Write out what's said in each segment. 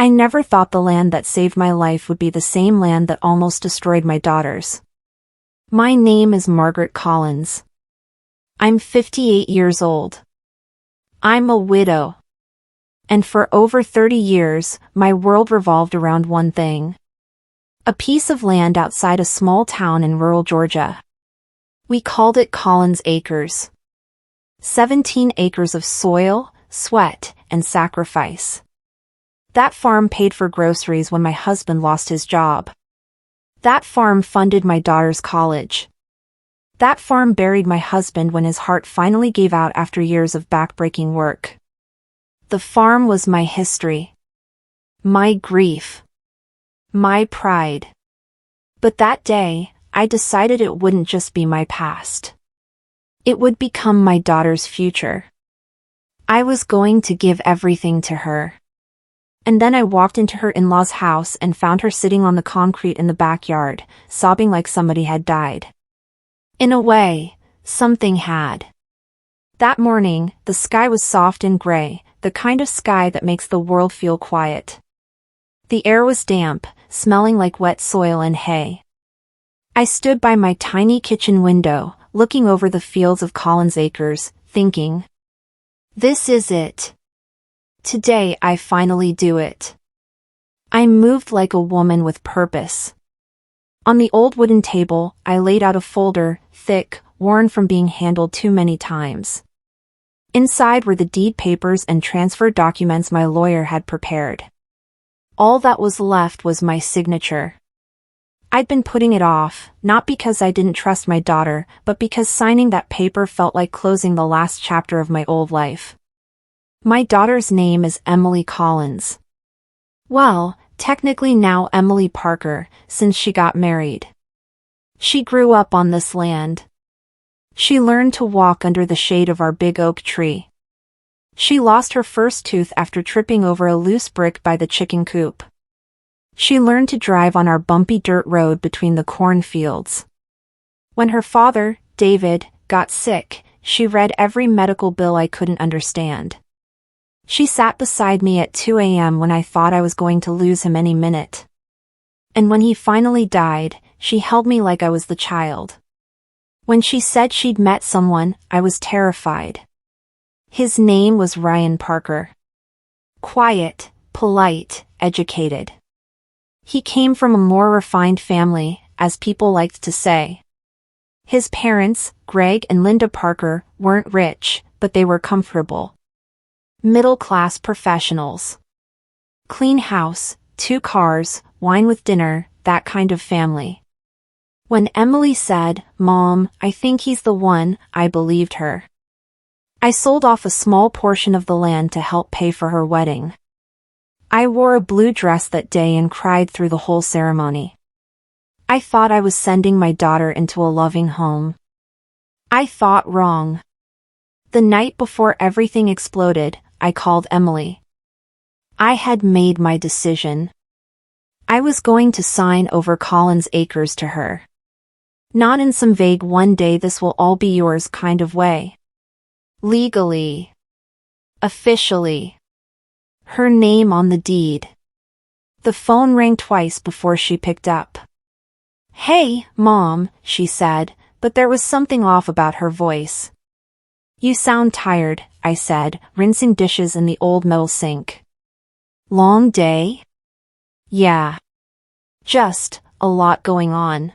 I never thought the land that saved my life would be the same land that almost destroyed my daughters. My name is Margaret Collins. I'm 58 years old. I'm a widow. And for over 30 years, my world revolved around one thing. A piece of land outside a small town in rural Georgia. We called it Collins Acres. 17 acres of soil, sweat, and sacrifice. That farm paid for groceries when my husband lost his job. That farm funded my daughter's college. That farm buried my husband when his heart finally gave out after years of backbreaking work. The farm was my history. My grief. My pride. But that day, I decided it wouldn't just be my past. It would become my daughter's future. I was going to give everything to her. And then I walked into her in-laws' house and found her sitting on the concrete in the backyard, sobbing like somebody had died. In a way, something had. That morning, the sky was soft and gray, the kind of sky that makes the world feel quiet. The air was damp, smelling like wet soil and hay. I stood by my tiny kitchen window, looking over the fields of Collins Acres, thinking, this is it. Today I finally do it. I moved like a woman with purpose. On the old wooden table, I laid out a folder, thick, worn from being handled too many times. Inside were the deed papers and transfer documents my lawyer had prepared. All that was left was my signature. I'd been putting it off, not because I didn't trust my daughter, but because signing that paper felt like closing the last chapter of my old life. My daughter's name is Emily Collins. Well, technically now Emily Parker, since she got married. She grew up on this land. She learned to walk under the shade of our big oak tree. She lost her first tooth after tripping over a loose brick by the chicken coop. She learned to drive on our bumpy dirt road between the cornfields. When her father, David, got sick, she read every medical bill I couldn't understand. She sat beside me at 2 a.m. when I thought I was going to lose him any minute. And when he finally died, she held me like I was the child. When she said she'd met someone, I was terrified. His name was Ryan Parker. Quiet, polite, educated. He came from a more refined family, as people liked to say. His parents, Greg and Linda Parker, weren't rich, but they were comfortable. Middle-class professionals. Clean house, 2 cars, wine with dinner, that kind of family. When Emily said, "Mom, I think he's the one," I believed her. I sold off a small portion of the land to help pay for her wedding. I wore a blue dress that day and cried through the whole ceremony. I thought I was sending my daughter into a loving home. I thought wrong. The night before everything exploded, I called Emily. I had made my decision. I was going to sign over Collins Acres to her. Not in some vague one day this will all be yours kind of way. Legally. Officially. Her name on the deed. The phone rang twice before she picked up. "Hey, Mom," she said, but there was something off about her voice. "You sound tired," I said, rinsing dishes in the old metal sink. "Long day?" "Yeah. Just a lot going on."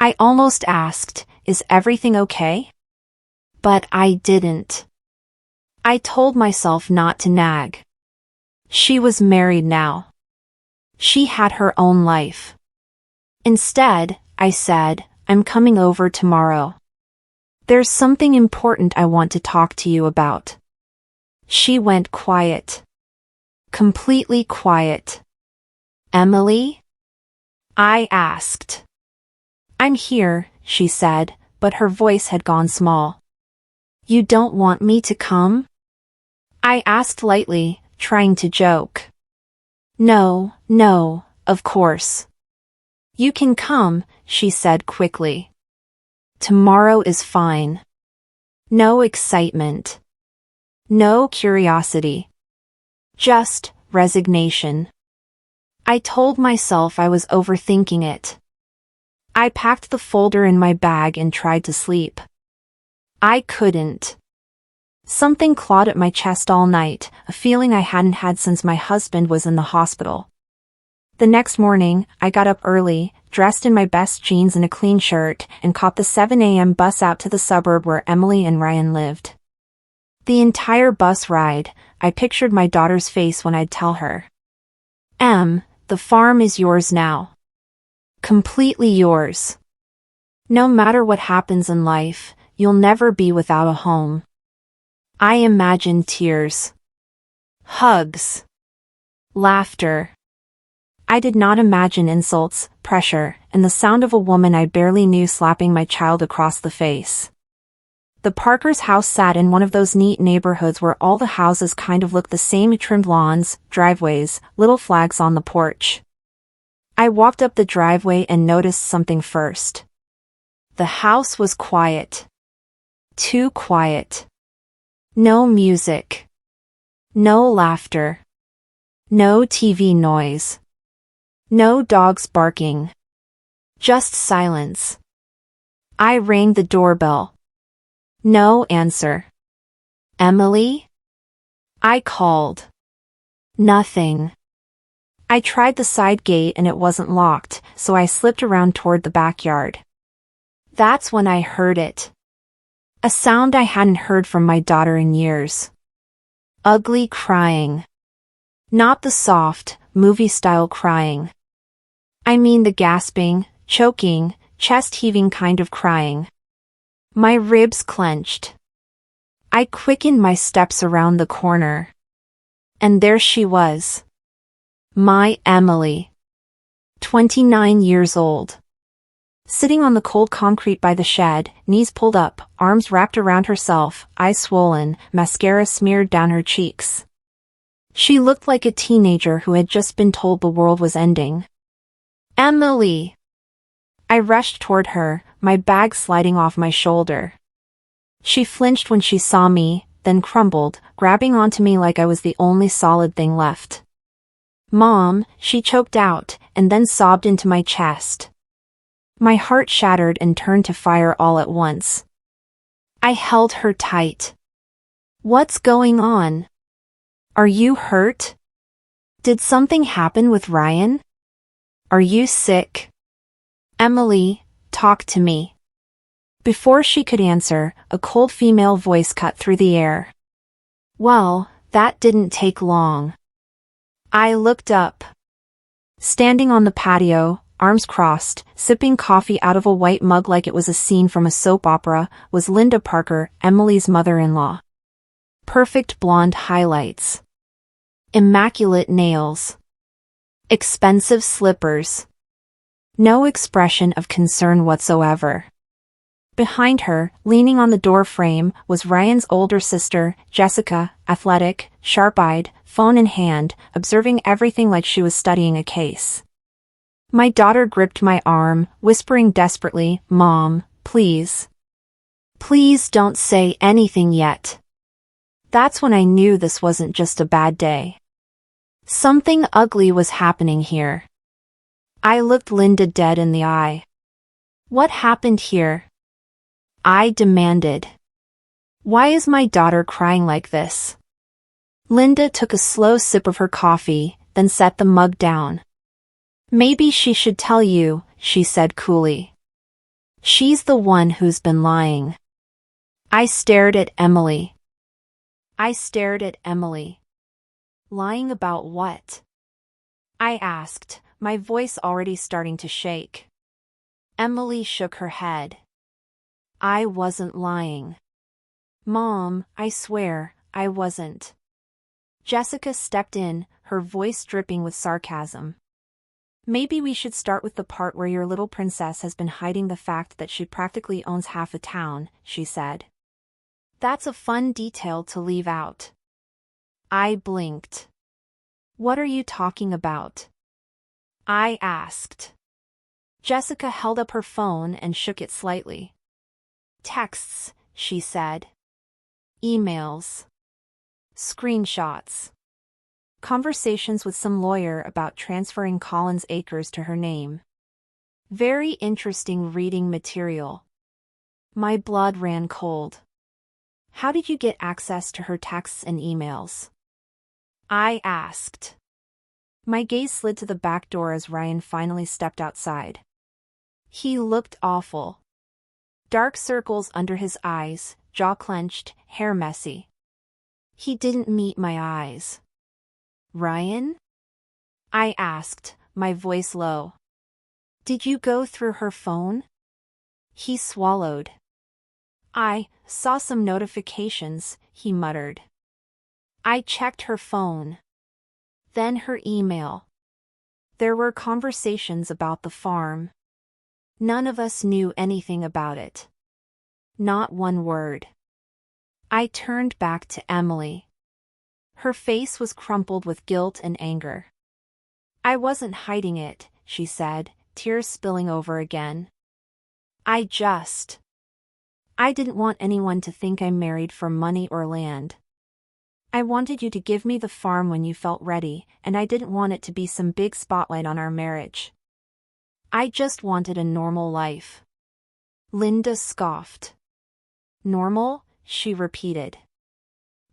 I almost asked, "Is everything okay?" But I didn't. I told myself not to nag. She was married now. She had her own life. Instead, I said, "I'm coming over tomorrow. There's something important I want to talk to you about." She went quiet. Completely quiet. "Emily?" I asked. "I'm here," she said, but her voice had gone small. "You don't want me to come?" I asked lightly, trying to joke. No, of course. "You can come," she said quickly. "Tomorrow is fine." No excitement. No curiosity. Just resignation. I told myself I was overthinking it. I packed the folder in my bag and tried to sleep. I couldn't. Something clawed at my chest all night, a feeling I hadn't had since my husband was in the hospital. The next morning, I got up early, dressed in my best jeans and a clean shirt, and caught the 7 a.m. bus out to the suburb where Emily and Ryan lived. The entire bus ride, I pictured my daughter's face when I'd tell her, the farm is yours now. Completely yours. No matter what happens in life, you'll never be without a home. I imagined tears, hugs, laughter. I did not imagine insults, pressure, and the sound of a woman I barely knew slapping my child across the face. The Parkers' house sat in one of those neat neighborhoods where all the houses kind of look the same: trimmed lawns, driveways, little flags on the porch. I walked up the driveway and noticed something first. The house was quiet. Too quiet. No music. No laughter. No TV noise. No dogs barking. Just silence. I rang the doorbell. No answer. Emily? I called. Nothing. I tried the side gate and it wasn't locked, so I slipped around toward the backyard. That's when I heard it. A sound I hadn't heard from my daughter in years. Ugly crying. Not the soft, movie-style crying. I mean the gasping, choking, chest-heaving kind of crying. My ribs clenched. I quickened my steps around the corner. And there she was. My Emily. 29 years old. Sitting on the cold concrete by the shed, knees pulled up, arms wrapped around herself, eyes swollen, mascara smeared down her cheeks. She looked like a teenager who had just been told the world was ending. Emily! I rushed toward her, my bag sliding off my shoulder. She flinched when she saw me, then crumbled, grabbing onto me like I was the only solid thing left. Mom, she choked out, and then sobbed into my chest. My heart shattered and turned to fire all at once. I held her tight. What's going on? Are you hurt? Did something happen with Ryan? Are you sick? Emily, talk to me. Before she could answer, a cold female voice cut through the air. Well, that didn't take long. I looked up. Standing on the patio, arms crossed, sipping coffee out of a white mug like it was a scene from a soap opera, was Linda Parker, Emily's mother-in-law. Perfect blonde highlights. Immaculate nails. Expensive slippers. No expression of concern whatsoever. Behind her, leaning on the door frame, was Ryan's older sister, Jessica, athletic, sharp-eyed, phone in hand, observing everything like she was studying a case. My daughter gripped my arm, whispering desperately, Mom, please. Please don't say anything yet. That's when I knew this wasn't just a bad day. Something ugly was happening here. I looked Linda dead in the eye. What happened here? I demanded. Why is my daughter crying like this? Linda took a slow sip of her coffee, then set the mug down. Maybe she should tell you, she said coolly. She's the one who's been lying. I stared at Emily. Lying about what? I asked, my voice already starting to shake. Emily shook her head. I wasn't lying. Mom, I swear, I wasn't. Jessica stepped in, her voice dripping with sarcasm. Maybe we should start with the part where your little princess has been hiding the fact that she practically owns half a town, she said. That's a fun detail to leave out. I blinked. What are you talking about? I asked. Jessica held up her phone and shook it slightly. Texts, she said. Emails. Screenshots. Conversations with some lawyer about transferring Collins Acres to her name. Very interesting reading material. My blood ran cold. How did you get access to her texts and emails? I asked. My gaze slid to the back door as Ryan finally stepped outside. He looked awful. Dark circles under his eyes, jaw clenched, hair messy. He didn't meet my eyes. Ryan? I asked, my voice low. Did you go through her phone? He swallowed. I saw some notifications, he muttered. I checked her phone. Then her email. There were conversations about the farm. None of us knew anything about it. Not one word. I turned back to Emily. Her face was crumpled with guilt and anger. I wasn't hiding it, she said, tears spilling over again. I didn't want anyone to think I married for money or land. I wanted you to give me the farm when you felt ready, and I didn't want it to be some big spotlight on our marriage. I just wanted a normal life. Linda scoffed. Normal? She repeated.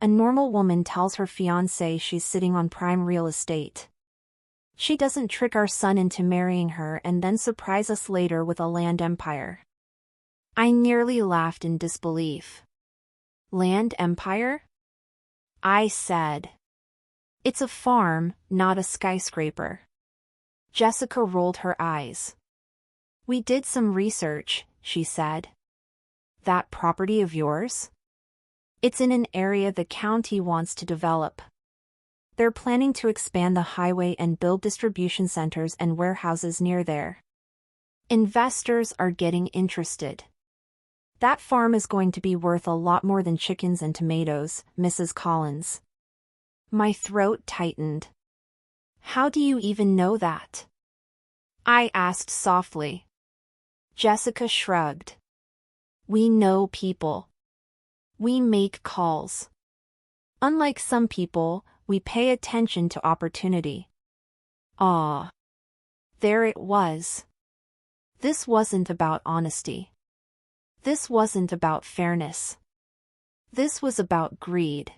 A normal woman tells her fiancé she's sitting on prime real estate. She doesn't trick our son into marrying her and then surprise us later with a land empire. I nearly laughed in disbelief. Land empire? I said. It's a farm, not a skyscraper. Jessica rolled her eyes. We did some research, she said. That property of yours? It's in an area the county wants to develop. They're planning to expand the highway and build distribution centers and warehouses near there. Investors are getting interested. That farm is going to be worth a lot more than chickens and tomatoes, Mrs. Collins. My throat tightened. How do you even know that? I asked softly. Jessica shrugged. We know people. We make calls. Unlike some people, we pay attention to opportunity. Ah. There it was. This wasn't about honesty. This wasn't about fairness. This was about greed.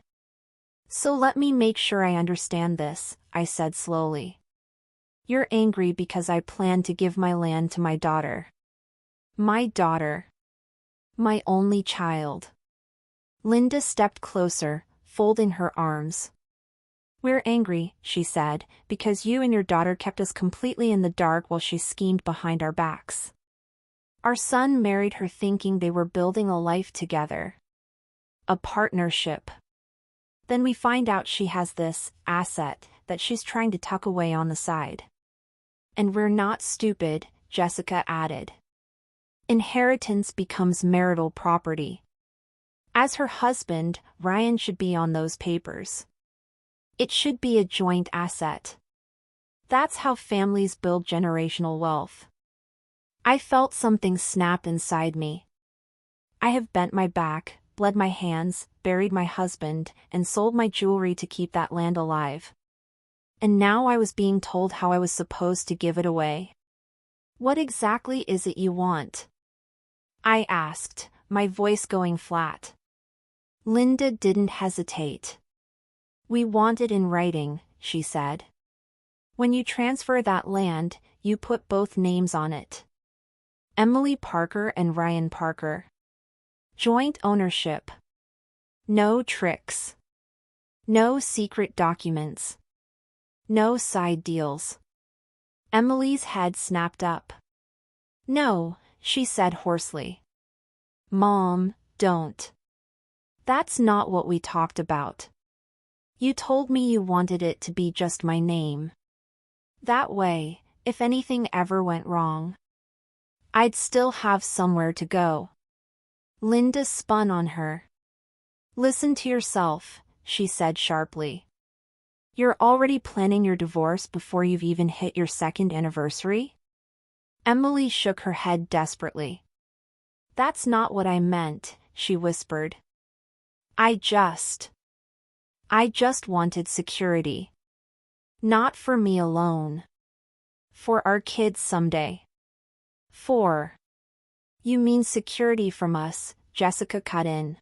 So let me make sure I understand this, I said slowly. You're angry because I plan to give my land to my daughter. My daughter. My only child. Linda stepped closer, folding her arms. We're angry, she said, because you and your daughter kept us completely in the dark while she schemed behind our backs. Our son married her thinking they were building a life together. A partnership. Then we find out she has this asset that she's trying to tuck away on the side. And we're not stupid, Jessica added. Inheritance becomes marital property. As her husband, Ryan should be on those papers. It should be a joint asset. That's how families build generational wealth. I felt something snap inside me. I have bent my back, bled my hands, buried my husband, and sold my jewelry to keep that land alive. And now I was being told how I was supposed to give it away. What exactly is it you want? I asked, my voice going flat. Linda didn't hesitate. We want it in writing, she said. When you transfer that land, you put both names on it. Emily Parker and Ryan Parker. Joint ownership. No tricks. No secret documents. No side deals. Emily's head snapped up. No, she said hoarsely. Mom, don't. That's not what we talked about. You told me you wanted it to be just my name. That way, if anything ever went wrong, I'd still have somewhere to go. Linda spun on her. Listen to yourself, she said sharply. You're already planning your divorce before you've even hit your second anniversary? Emily shook her head desperately. That's not what I meant, she whispered. I just wanted security. Not for me alone. For our kids someday. 4. You mean security from us, Jessica cut in.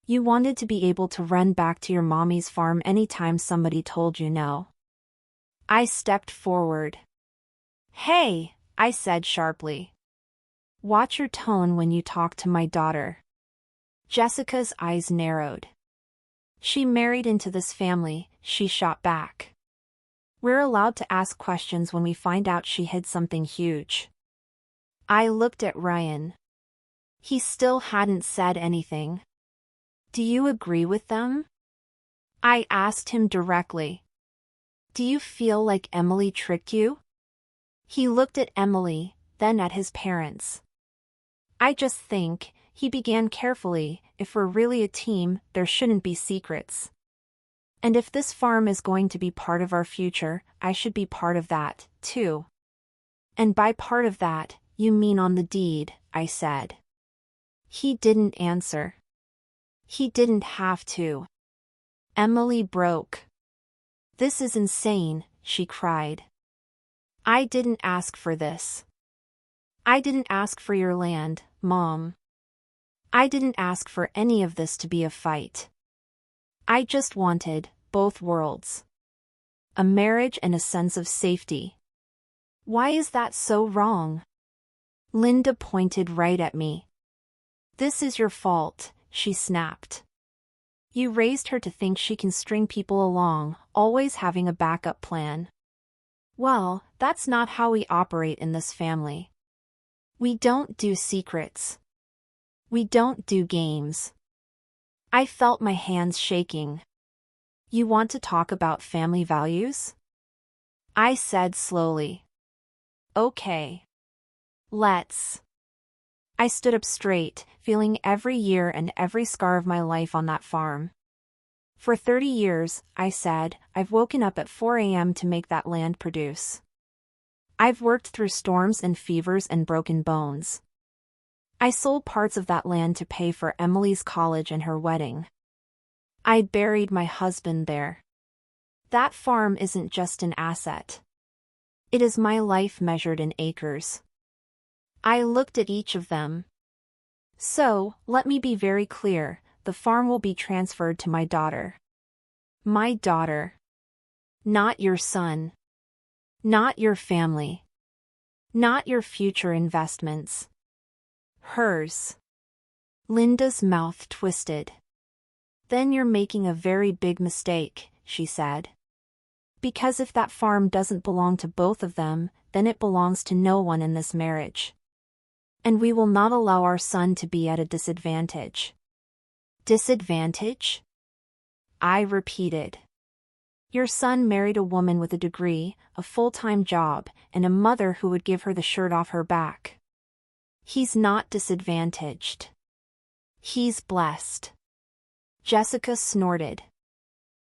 You wanted to be able to run back to your mommy's farm anytime somebody told you no. I stepped forward. Hey, I said sharply. Watch your tone when you talk to my daughter. Jessica's eyes narrowed. She married into this family, she shot back. We're allowed to ask questions when we find out she hid something huge. I looked at Ryan. He still hadn't said anything. Do you agree with them? I asked him directly. Do you feel like Emily tricked you? He looked at Emily, then at his parents. I just think, he began carefully, if we're really a team, there shouldn't be secrets. And if this farm is going to be part of our future, I should be part of that, too. And by part of that, you mean on the deed, I said. He didn't answer. He didn't have to. Emily broke. This is insane, she cried. I didn't ask for this. I didn't ask for your land, Mom. I didn't ask for any of this to be a fight. I just wanted both worlds. A marriage and a sense of safety. Why is that so wrong? Linda pointed right at me. This is your fault, she snapped. You raised her to think she can string people along, always having a backup plan. Well, that's not how we operate in this family. We don't do secrets. We don't do games. I felt my hands shaking. You want to talk about family values? I said slowly. Okay. Let's. I stood up straight, feeling every year and every scar of my life on that farm. For 30 years, I said, I've woken up at 4 a.m. to make that land produce. I've worked through storms and fevers and broken bones. I sold parts of that land to pay for Emily's college and her wedding. I buried my husband there. That farm isn't just an asset. It is my life measured in acres. I looked at each of them. So, let me be very clear, the farm will be transferred to my daughter. My daughter. Not your son. Not your family. Not your future investments. Hers. Linda's mouth twisted. Then you're making a very big mistake, she said. Because if that farm doesn't belong to both of them, then it belongs to no one in this marriage. And we will not allow our son to be at a disadvantage. Disadvantage? I repeated. Your son married a woman with a degree, a full-time job, and a mother who would give her the shirt off her back. He's not disadvantaged. He's blessed. Jessica snorted.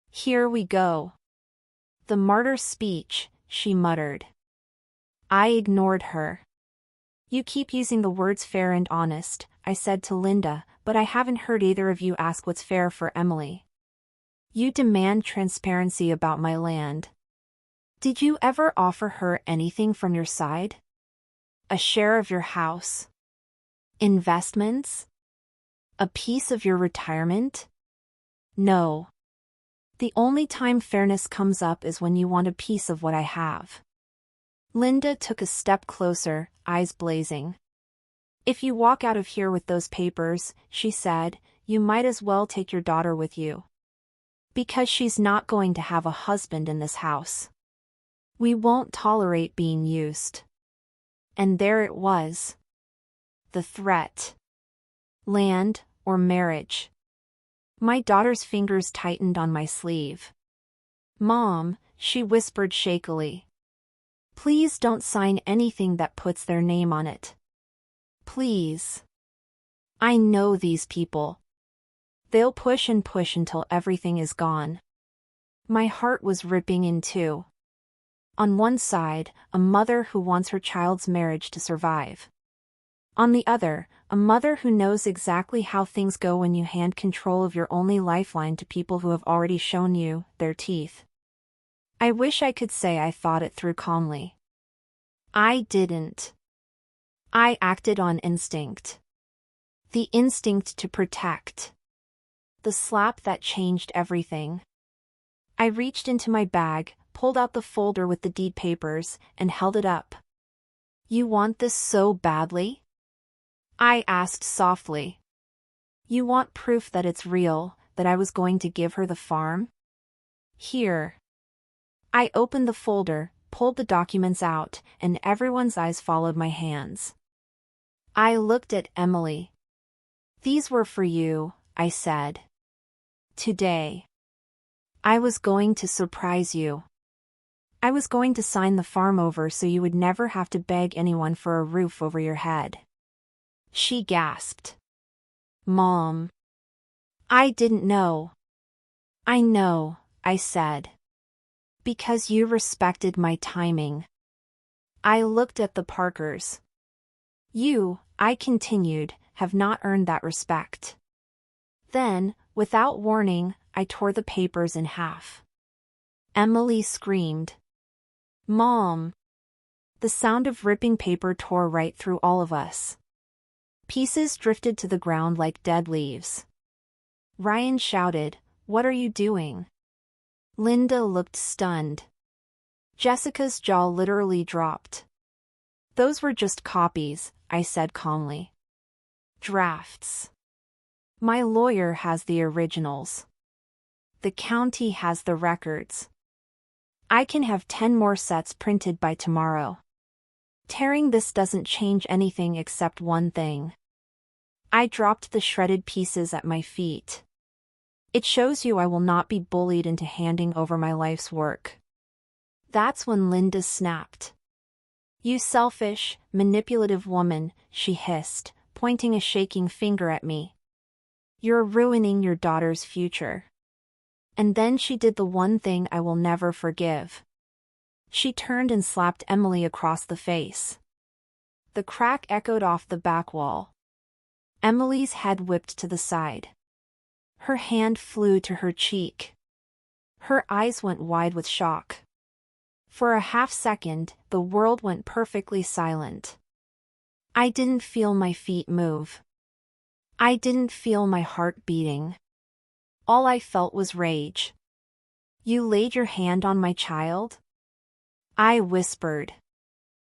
Here we go. The martyr speech, she muttered. I ignored her. You keep using the words fair and honest, I said to Linda, but I haven't heard either of you ask what's fair for Emily. You demand transparency about my land. Did you ever offer her anything from your side? A share of your house? Investments? A piece of your retirement? No. The only time fairness comes up is when you want a piece of what I have. Linda took a step closer, eyes blazing. If you walk out of here with those papers, she said, you might as well take your daughter with you. Because she's not going to have a husband in this house. We won't tolerate being used. And there it was. The threat. Land, or marriage. My daughter's fingers tightened on my sleeve. Mom, she whispered shakily. Please don't sign anything that puts their name on it. Please. I know these people. They'll push and push until everything is gone. My heart was ripping in two. On one side, a mother who wants her child's marriage to survive. On the other, a mother who knows exactly how things go when you hand control of your only lifeline to people who have already shown you their teeth. I wish I could say I thought it through calmly. I didn't. I acted on instinct. The instinct to protect. The slap that changed everything. I reached into my bag, pulled out the folder with the deed papers, and held it up. You want this so badly? I asked softly. You want proof that it's real, that I was going to give her the farm? Here. I opened the folder, pulled the documents out, and everyone's eyes followed my hands. I looked at Emily. These were for you, I said. Today. I was going to surprise you. I was going to sign the farm over so you would never have to beg anyone for a roof over your head. She gasped. Mom. I didn't know. I know, I said. Because you respected my timing. I looked at the Parkers. You, I continued, have not earned that respect. Then, without warning, I tore the papers in half. Emily screamed. Mom! The sound of ripping paper tore right through all of us. Pieces drifted to the ground like dead leaves. Ryan shouted, What are you doing? Linda looked stunned. Jessica's jaw literally dropped. Those were just copies, I said calmly. Drafts. My lawyer has the originals. The county has the records. I can have 10 more sets printed by tomorrow. Tearing this doesn't change anything except one thing. I dropped the shredded pieces at my feet. It shows you I will not be bullied into handing over my life's work. That's when Linda snapped. You selfish, manipulative woman, she hissed, pointing a shaking finger at me. You're ruining your daughter's future. And then she did the one thing I will never forgive. She turned and slapped Emily across the face. The crack echoed off the back wall. Emily's head whipped to the side. Her hand flew to her cheek. Her eyes went wide with shock. For a half-second, the world went perfectly silent. I didn't feel my feet move. I didn't feel my heart beating. All I felt was rage. You laid your hand on my child? I whispered.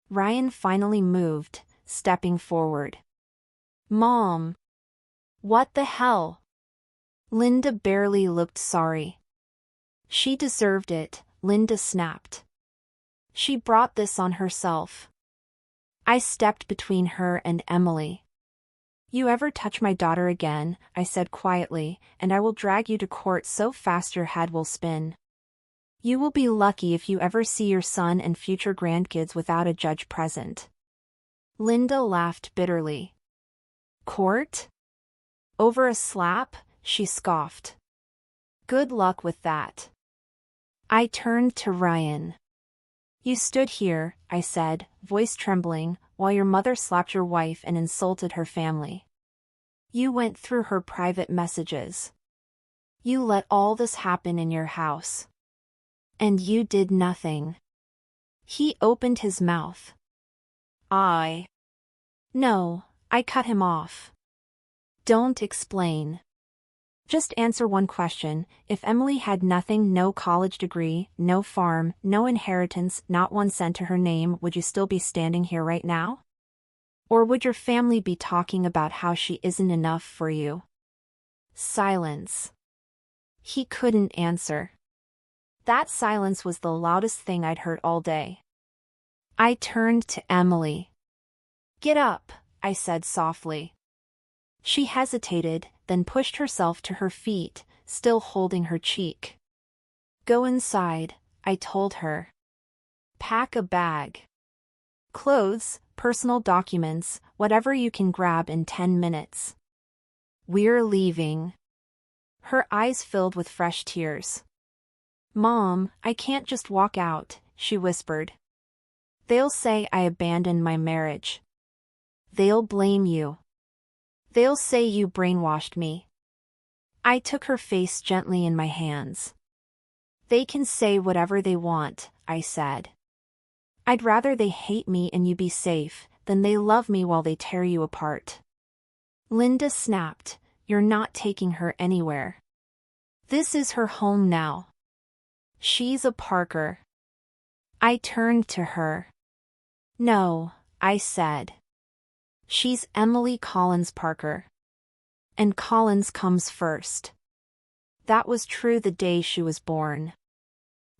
Ryan finally moved, stepping forward. Mom! What the hell? Linda barely looked sorry. She deserved it, Linda snapped. She brought this on herself. I stepped between her and Emily. You ever touch my daughter again, I said quietly, and I will drag you to court so fast your head will spin. You will be lucky if you ever see your son and future grandkids without a judge present. Linda laughed bitterly. Court? Over a slap? She scoffed. Good luck with that. I turned to Ryan. You stood here, I said, voice trembling, while your mother slapped your wife and insulted her family. You went through her private messages. You let all this happen in your house. And you did nothing. He opened his mouth. No, I cut him off. Don't explain. Just answer one question. If Emily had nothing, no college degree, no farm, no inheritance, not 1 cent to her name, would you still be standing here right now? Or would your family be talking about how she isn't enough for you? Silence. He couldn't answer. That silence was the loudest thing I'd heard all day. I turned to Emily. Get up, I said softly. She hesitated, then pushed herself to her feet, still holding her cheek. Go inside, I told her. Pack a bag. Clothes, personal documents, whatever you can grab in 10 minutes. We're leaving. Her eyes filled with fresh tears. Mom, I can't just walk out, she whispered. They'll say I abandoned my marriage. They'll blame you. They'll say you brainwashed me. I took her face gently in my hands. They can say whatever they want, I said. I'd rather they hate me and you be safe, than they love me while they tear you apart. Linda snapped, "You're not taking her anywhere. This is her home now. She's a Parker." I turned to her. "No," I said. "She's Emily Collins Parker. And Collins comes first." That was true the day she was born.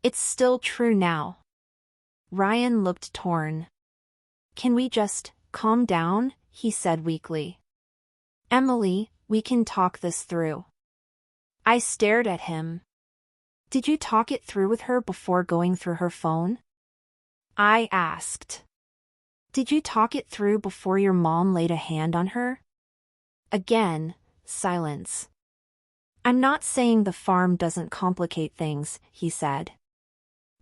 It's still true now. Ryan looked torn. "Can we just calm down?" he said weakly. "Emily, we can talk this through." I stared at him. "Did you talk it through with her before going through her phone?" I asked. "Did you talk it through before your mom laid a hand on her?" Again, silence. "I'm not saying the farm doesn't complicate things," he said.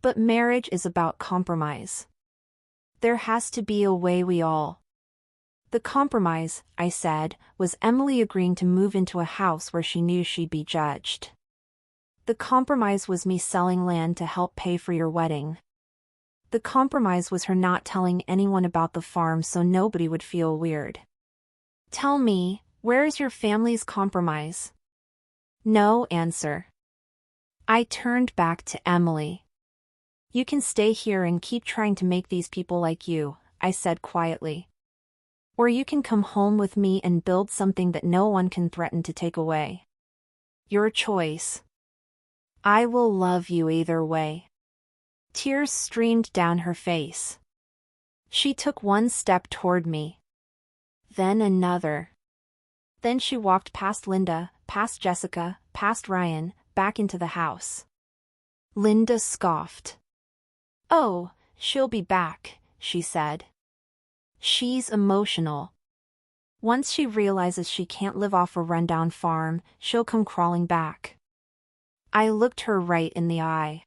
"But marriage is about compromise. There has to be a way we all—" The compromise, I said, was Emily agreeing to move into a house where she knew she'd be judged. The compromise was me selling land to help pay for your wedding. The compromise was her not telling anyone about the farm so nobody would feel weird. "Tell me, where is your family's compromise?" No answer. I turned back to Emily. "You can stay here and keep trying to make these people like you," I said quietly. "Or you can come home with me and build something that no one can threaten to take away. Your choice. I will love you either way." Tears streamed down her face. She took one step toward me. Then another. Then she walked past Linda, past Jessica, past Ryan, back into the house. Linda scoffed. "Oh, she'll be back," she said. "She's emotional. Once she realizes she can't live off a rundown farm, she'll come crawling back." I looked her right in the eye.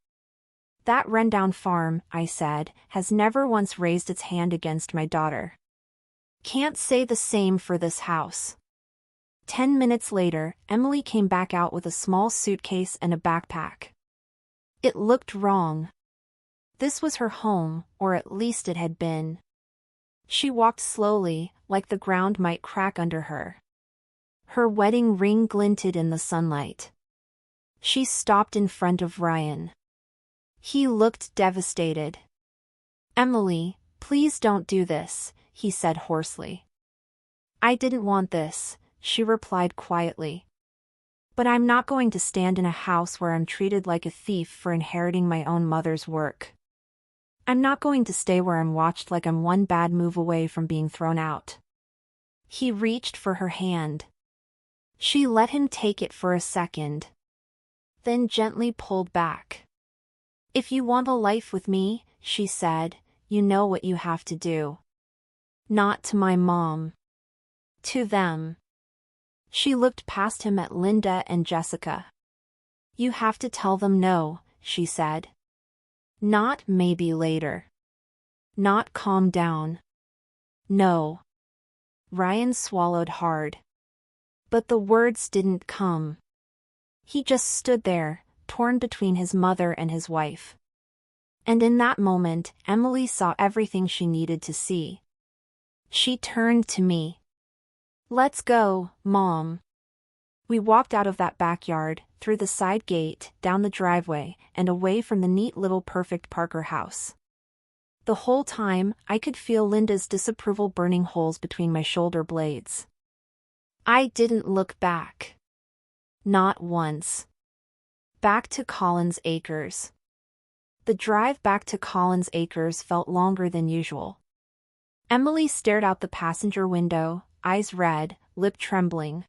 "That rundown farm," I said, "has never once raised its hand against my daughter. Can't say the same for this house." 10 minutes later, Emily came back out with a small suitcase and a backpack. It looked wrong. This was her home, or at least it had been. She walked slowly, like the ground might crack under her. Her wedding ring glinted in the sunlight. She stopped in front of Ryan. He looked devastated. "Emily, please don't do this," he said hoarsely. "I didn't want this," she replied quietly. "But I'm not going to stand in a house where I'm treated like a thief for inheriting my own mother's work. I'm not going to stay where I'm watched like I'm one bad move away from being thrown out." He reached for her hand. She let him take it for a second. Then gently pulled back. "If you want a life with me," she said, "you know what you have to do. Not to my mom. To them." She looked past him at Linda and Jessica. "You have to tell them no," she said. "Not maybe later. Not calm down. No." Ryan swallowed hard. But the words didn't come. He just stood there, torn between his mother and his wife. And in that moment, Emily saw everything she needed to see. She turned to me. "Let's go, Mom." We walked out of that backyard, through the side gate, down the driveway, and away from the neat little perfect Parker house. The whole time, I could feel Linda's disapproval burning holes between my shoulder blades. I didn't look back. Not once. Back to Collins Acres. The drive back to Collins Acres felt longer than usual. Emily stared out the passenger window, eyes red, lip trembling.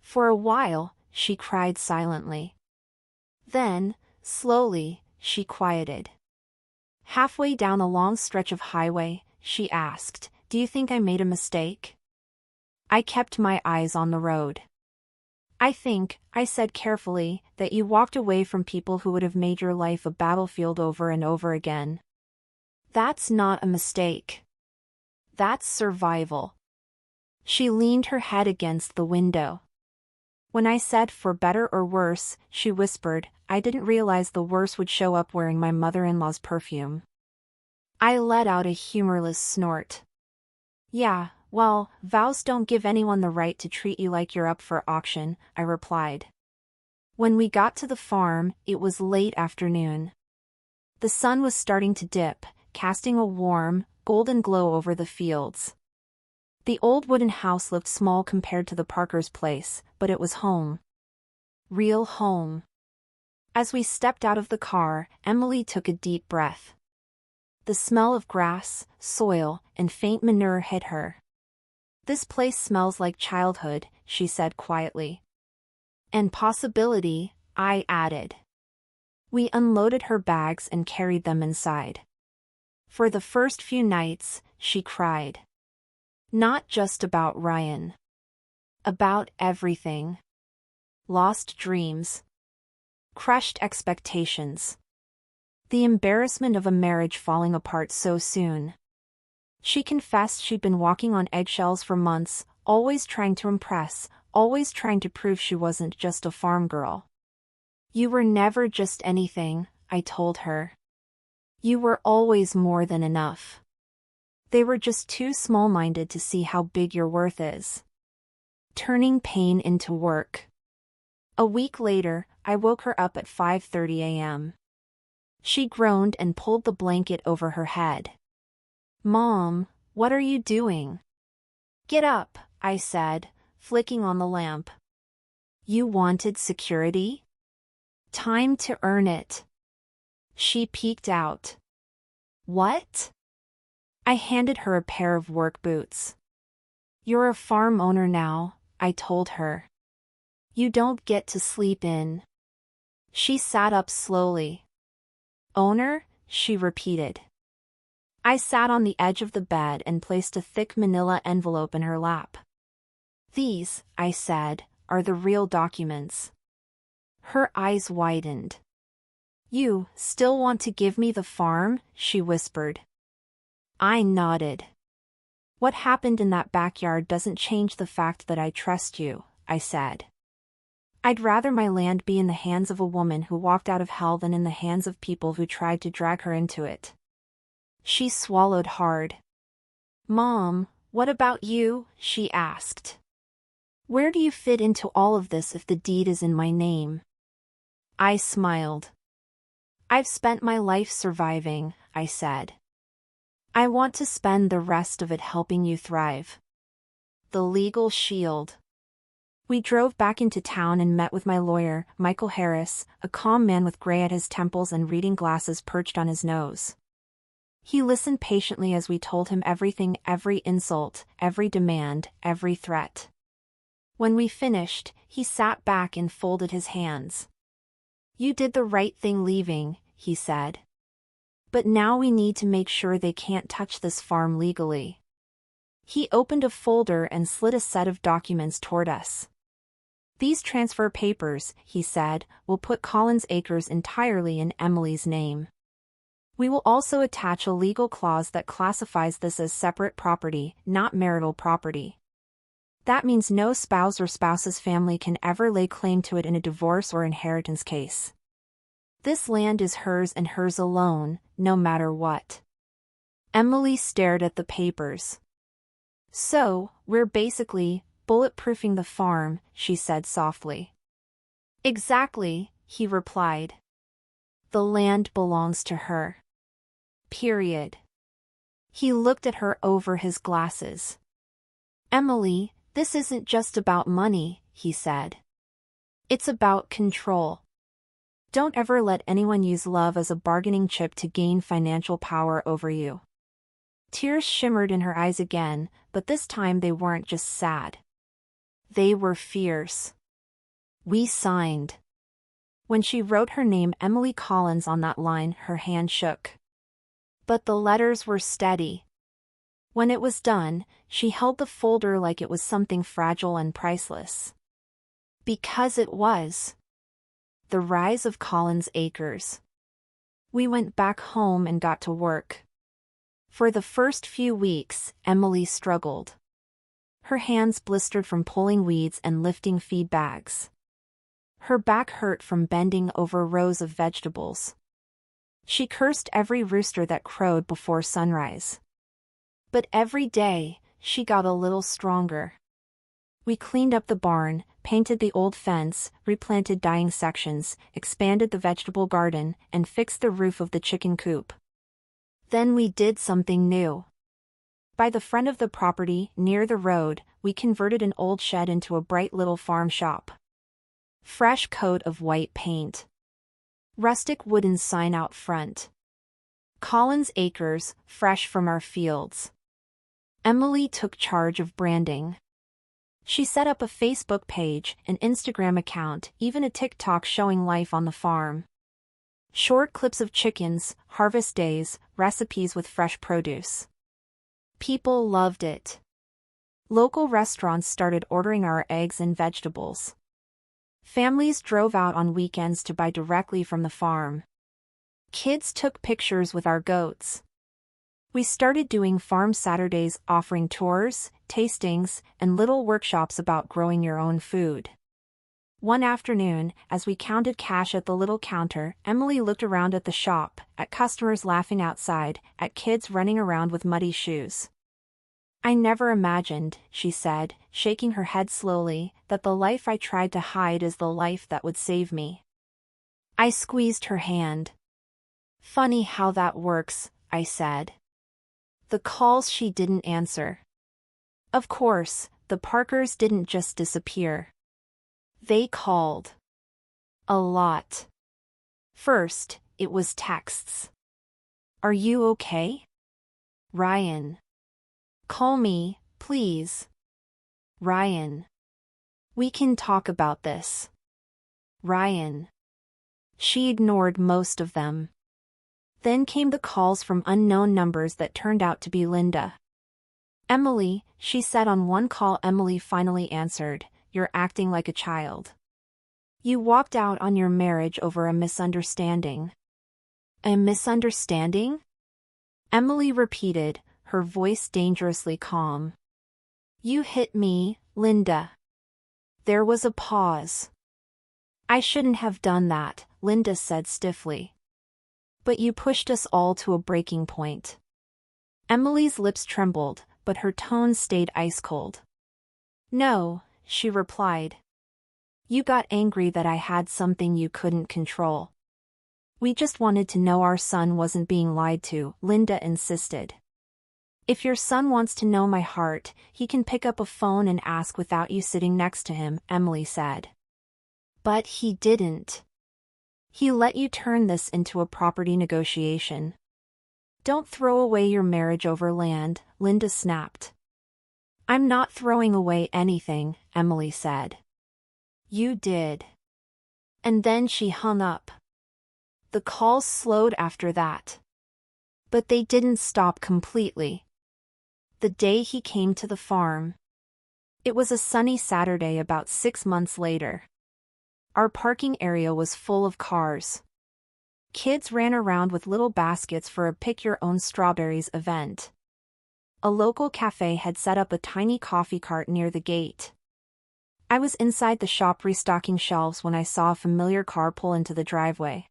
For a while, she cried silently. Then, slowly, she quieted. Halfway down a long stretch of highway, she asked, "Do you think I made a mistake?" I kept my eyes on the road. "I think," I said carefully, "that you walked away from people who would have made your life a battlefield over and over again. That's not a mistake. That's survival." She leaned her head against the window. When I said for better or worse, she whispered, I didn't realize the worse would show up wearing my mother-in-law's perfume. I let out a humorless snort. Yeah, well, vows don't give anyone the right to treat you like you're up for auction, I replied. When we got to the farm, it was late afternoon. The sun was starting to dip, casting a warm, golden glow over the fields. The old wooden house looked small compared to the Parkers' place, but it was home. Real home. As we stepped out of the car, Emily took a deep breath. The smell of grass, soil, and faint manure hit her. This place smells like childhood, she said quietly. And possibility, I added. We unloaded her bags and carried them inside. For the first few nights, she cried. Not just about Ryan. About everything. Lost dreams. Crushed expectations. The embarrassment of a marriage falling apart so soon. She confessed she'd been walking on eggshells for months, always trying to impress, always trying to prove she wasn't just a farm girl. You were never just anything, I told her. You were always more than enough. They were just too small-minded to see how big your worth is. Turning pain into work. A week later, I woke her up at 5:30 a.m. She groaned and pulled the blanket over her head. Mom, what are you doing? Get up, I said, flicking on the lamp. You wanted security? Time to earn it. She peeked out. What? I handed her a pair of work boots. You're a farm owner now, I told her. You don't get to sleep in. She sat up slowly. Owner? She repeated. I sat on the edge of the bed and placed a thick manila envelope in her lap. These, I said, are the real documents. Her eyes widened. You still want to give me the farm? She whispered. I nodded. What happened in that backyard doesn't change the fact that I trust you, I said. I'd rather my land be in the hands of a woman who walked out of hell than in the hands of people who tried to drag her into it. She swallowed hard. Mom, what about you? She asked. Where do you fit into all of this if the deed is in my name? I smiled. I've spent my life surviving, I said. I want to spend the rest of it helping you thrive. The legal shield. We drove back into town and met with my lawyer, Michael Harris, a calm man with gray at his temples and reading glasses perched on his nose. He listened patiently as we told him everything, every insult, every demand, every threat. When we finished, he sat back and folded his hands. You did the right thing leaving, he said. But now we need to make sure they can't touch this farm legally. He opened a folder and slid a set of documents toward us. These transfer papers, he said, will put Collins Acres entirely in Emily's name. We will also attach a legal clause that classifies this as separate property, not marital property. That means no spouse or spouse's family can ever lay claim to it in a divorce or inheritance case. This land is hers and hers alone, no matter what. Emily stared at the papers. So, we're basically bulletproofing the farm, she said softly. Exactly, he replied. The land belongs to her. Period. He looked at her over his glasses. Emily, this isn't just about money, he said. It's about control. Don't ever let anyone use love as a bargaining chip to gain financial power over you. Tears shimmered in her eyes again, but this time they weren't just sad. They were fierce. We signed. When she wrote her name Emily Collins on that line, her hand shook. But the letters were steady. When it was done, she held the folder like it was something fragile and priceless. Because it was. The rise of Collins Acres. We went back home and got to work. For the first few weeks, Emily struggled. Her hands blistered from pulling weeds and lifting feed bags. Her back hurt from bending over rows of vegetables. She cursed every rooster that crowed before sunrise. But every day, she got a little stronger. We cleaned up the barn, painted the old fence, replanted dying sections, expanded the vegetable garden, and fixed the roof of the chicken coop. Then we did something new. By the front of the property, near the road, we converted an old shed into a bright little farm shop. Fresh coat of white paint. Rustic wooden sign out front. Collins Acres, fresh from our fields. Emily took charge of branding. She set up a Facebook page, an Instagram account, even a TikTok showing life on the farm. Short clips of chickens, harvest days, recipes with fresh produce. People loved it. Local restaurants started ordering our eggs and vegetables. Families drove out on weekends to buy directly from the farm. Kids took pictures with our goats. We started doing farm Saturdays, offering tours, tastings, and little workshops about growing your own food. One afternoon, as we counted cash at the little counter, Emily looked around at the shop, at customers laughing outside, at kids running around with muddy shoes. I never imagined, she said, shaking her head slowly, that the life I tried to hide is the life that would save me. I squeezed her hand. Funny how that works, I said. The calls she didn't answer. Of course, the Parkers didn't just disappear. They called. A lot. First, it was texts. Are you okay? Ryan. Call me, please. Ryan. We can talk about this. Ryan. She ignored most of them. Then came the calls from unknown numbers that turned out to be Linda. Emily, she said on one call. Emily finally answered, "You're acting like a child. You walked out on your marriage over a misunderstanding." A misunderstanding? Emily repeated, her voice dangerously calm. You hit me, Linda. There was a pause. I shouldn't have done that, Linda said stiffly. But you pushed us all to a breaking point. Emily's lips trembled, but her tone stayed ice cold. No, she replied. You got angry that I had something you couldn't control. We just wanted to know our son wasn't being lied to, Linda insisted. If your son wants to know my heart, he can pick up a phone and ask without you sitting next to him, Emily said. But he didn't. He let you turn this into a property negotiation. Don't throw away your marriage over land, Linda snapped. I'm not throwing away anything, Emily said. You did. And then she hung up. The calls slowed after that. But they didn't stop completely. The day he came to the farm. It was a sunny Saturday about 6 months later. Our parking area was full of cars. Kids ran around with little baskets for a pick-your-own-strawberries event. A local cafe had set up a tiny coffee cart near the gate. I was inside the shop restocking shelves when I saw a familiar car pull into the driveway.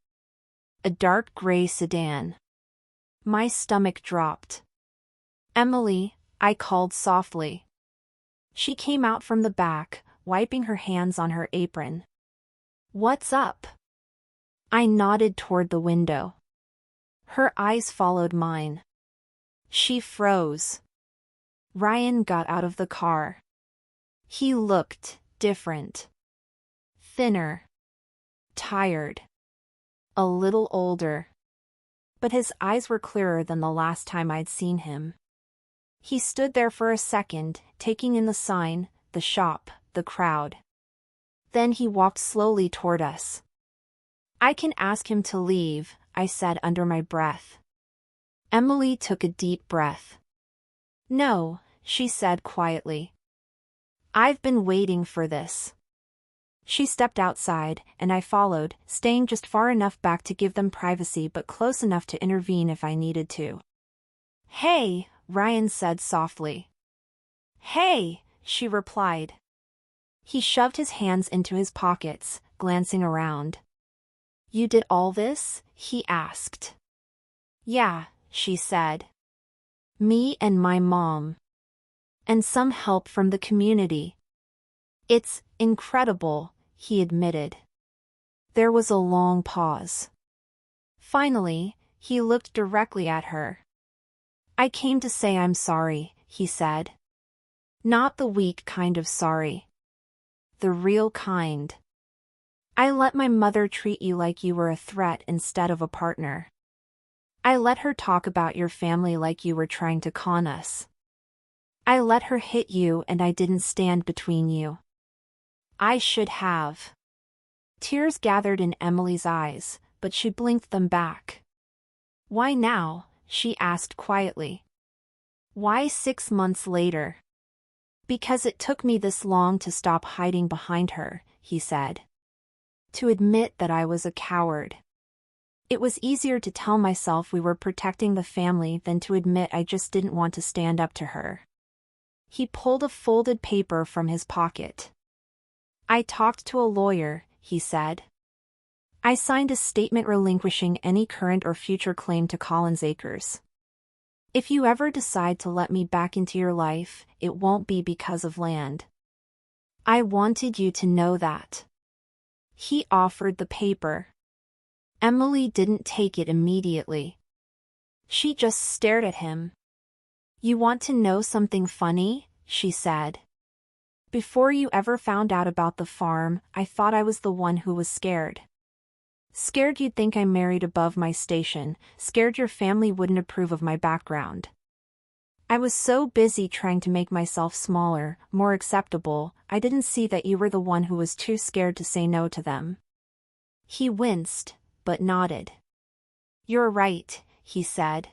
A dark gray sedan. My stomach dropped. Emily, I called softly. She came out from the back, wiping her hands on her apron. What's up? I nodded toward the window. Her eyes followed mine. She froze. Ryan got out of the car. He looked different. Thinner. Tired. A little older. But his eyes were clearer than the last time I'd seen him. He stood there for a second, taking in the sign, the shop, the crowd. Then he walked slowly toward us. I can ask him to leave, I said under my breath. Emily took a deep breath. No, she said quietly. I've been waiting for this. She stepped outside, and I followed, staying just far enough back to give them privacy but close enough to intervene if I needed to. Hey, Ryan said softly. Hey, she replied. He shoved his hands into his pockets, glancing around. You did all this? He asked. Yeah, she said. Me and my mom. And some help from the community. It's incredible, he admitted. There was a long pause. Finally, he looked directly at her. I came to say I'm sorry, he said. Not the weak kind of sorry. The real kind. I let my mother treat you like you were a threat instead of a partner. I let her talk about your family like you were trying to con us. I let her hit you and I didn't stand between you. I should have. Tears gathered in Emily's eyes, but she blinked them back. Why now? She asked quietly. Why 6 months later? Because it took me this long to stop hiding behind her, he said. To admit that I was a coward. It was easier to tell myself we were protecting the family than to admit I just didn't want to stand up to her. He pulled a folded paper from his pocket. I talked to a lawyer, he said. I signed a statement relinquishing any current or future claim to Collins Acres. If you ever decide to let me back into your life, it won't be because of land. I wanted you to know that. He offered the paper. Emily didn't take it immediately. She just stared at him. You want to know something funny? She said. Before you ever found out about the farm, I thought I was the one who was scared. Scared you'd think I married above my station, scared your family wouldn't approve of my background. I was so busy trying to make myself smaller, more acceptable, I didn't see that you were the one who was too scared to say no to them. He winced, but nodded. You're right, he said.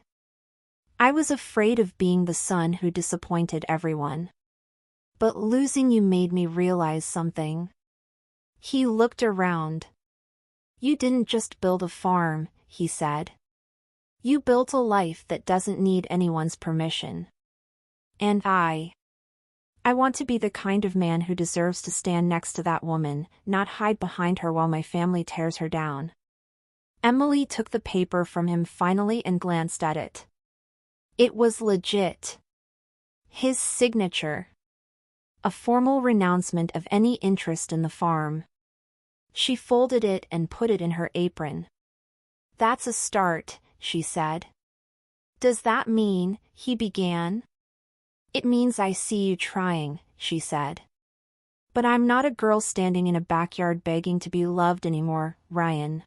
I was afraid of being the son who disappointed everyone. But losing you made me realize something. He looked around. You didn't just build a farm, he said. You built a life that doesn't need anyone's permission. And I want to be the kind of man who deserves to stand next to that woman, not hide behind her while my family tears her down. Emily took the paper from him finally and glanced at it. It was legit. His signature. A formal renouncement of any interest in the farm. She folded it and put it in her apron. That's a start, she said. Does that mean, he began? It means I see you trying, she said. But I'm not a girl standing in a backyard begging to be loved anymore, Ryan.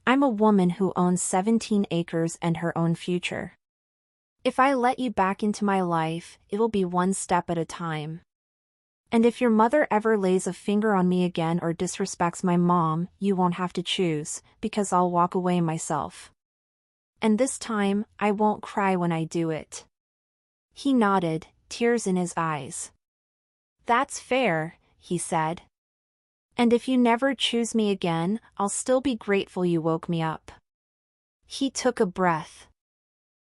I'm a woman who owns 17 acres and her own future. If I let you back into my life, it will be one step at a time. And if your mother ever lays a finger on me again or disrespects my mom, you won't have to choose, because I'll walk away myself. And this time, I won't cry when I do it. He nodded, tears in his eyes. That's fair, he said. And if you never choose me again, I'll still be grateful you woke me up. He took a breath.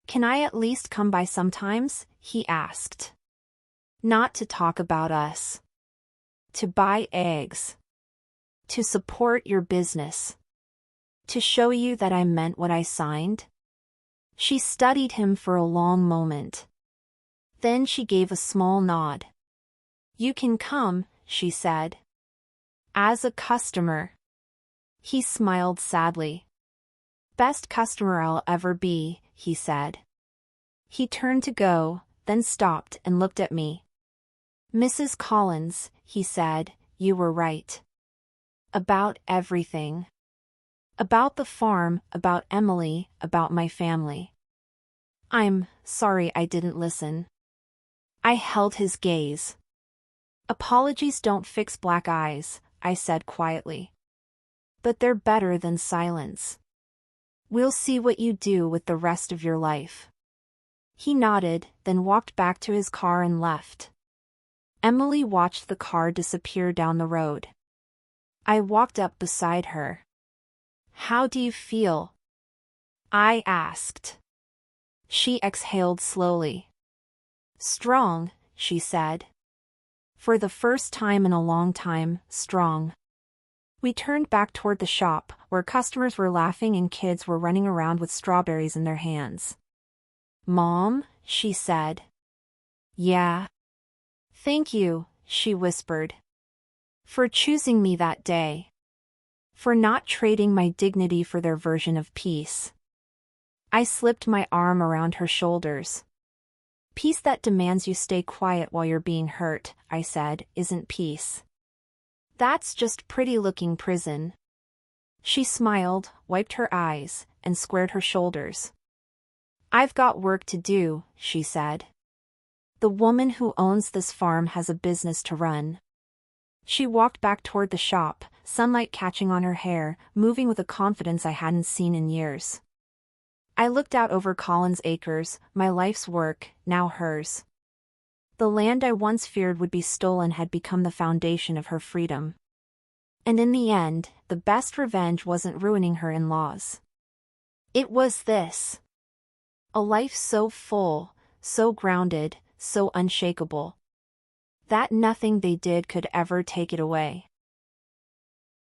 Can I at least come by sometimes? He asked. Not to talk about us. To buy eggs. To support your business. To show you that I meant what I signed. She studied him for a long moment. Then she gave a small nod. You can come, she said. As a customer. He smiled sadly. Best customer I'll ever be, he said. He turned to go, then stopped and looked at me. Mrs. Collins, he said, you were right. About everything. About the farm, about Emily, about my family. I'm sorry I didn't listen. I held his gaze. Apologies don't fix black eyes, I said quietly. But they're better than silence. We'll see what you do with the rest of your life. He nodded, then walked back to his car and left. Emily watched the car disappear down the road. I walked up beside her. How do you feel? I asked. She exhaled slowly. Strong, she said. For the first time in a long time, strong. We turned back toward the shop, where customers were laughing and kids were running around with strawberries in their hands. "Mom," she said. "Yeah." "Thank you," she whispered. "For choosing me that day. For not trading my dignity for their version of peace." I slipped my arm around her shoulders. "Peace that demands you stay quiet while you're being hurt," I said, "isn't peace. That's just pretty-looking prison." She smiled, wiped her eyes, and squared her shoulders. "I've got work to do," she said. "The woman who owns this farm has a business to run." She walked back toward the shop, sunlight catching on her hair, moving with a confidence I hadn't seen in years. I looked out over Collins Acres, my life's work, now hers. The land I once feared would be stolen had become the foundation of her freedom. And in the end, the best revenge wasn't ruining her in-laws. It was this. A life so full, so grounded, so unshakable, that nothing they did could ever take it away.